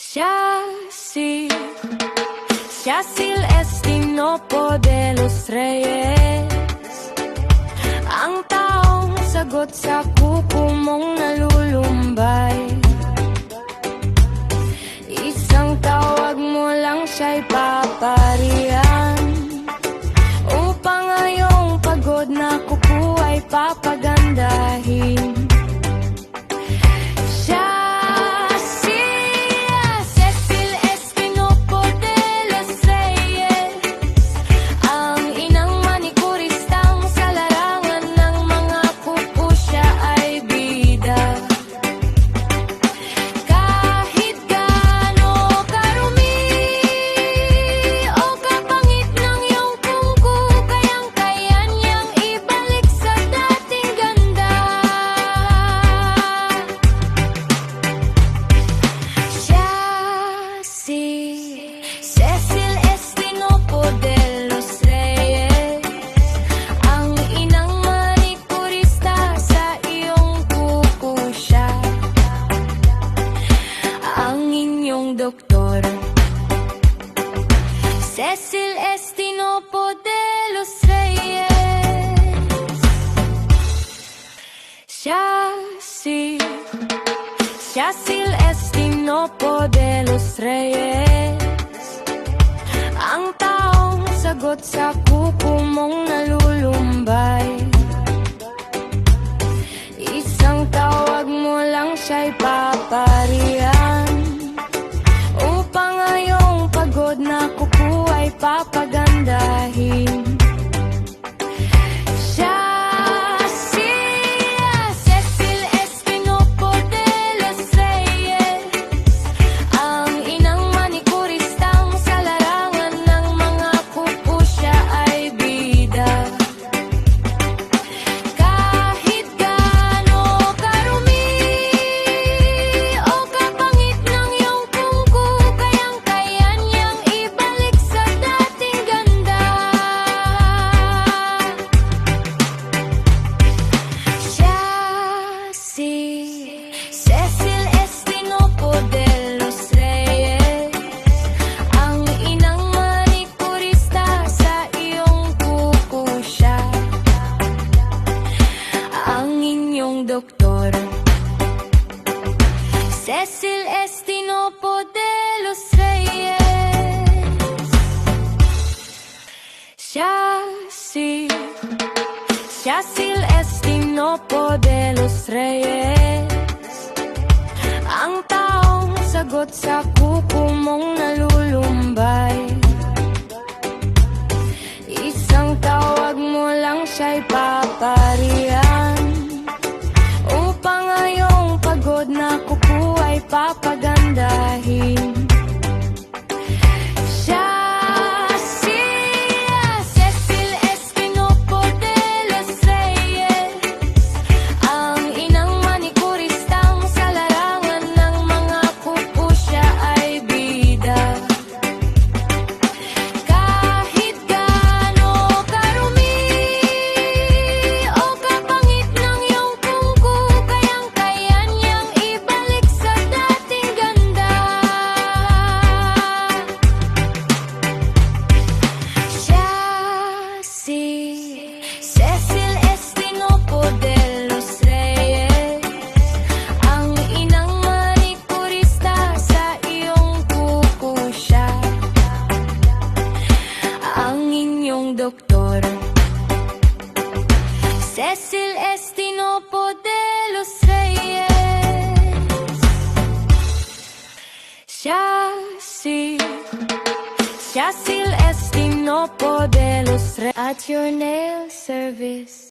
Yacil Estinopo de los Reyes, ang taong sagot sa kuko mong nalulumbay. Isang tawag mo lang siya'y paparihan, upang ngayong pagod na kuko ay papagandahin. Cecil Estinopo de los Reyes, ang inang manikurista sa iyong kuko siya, ang inyong doktor. Cecil Estinopo de los Reyes, Yacil Estinopo de los Reyes, ang taong sagot sa kuko mong nalulumbay. Isang tawag mo lang siya'y paparihan, upang ngayong pagod na kuko ay papagandahin. Cecil Estinopo de los Reyes, ang inang manikurista sa iyong kuko siya, ang inyong doktor. Cecil Estinopo de los Reyes, Yacil Estinopo de los Reyes, ang taong sagot sa kuko mong nalulumbay. Isang tawag mo lang siya'y paparihan, upang ngayong pagod na kuko ay papagandahin. Cecil Estinopo de los Reyes, ang inang manikurista sa iyong kuko siya, ang inyong doktor. Cecil Estinopo de los Reyes, Yacil Estinopo de los Reyes, at your nail service.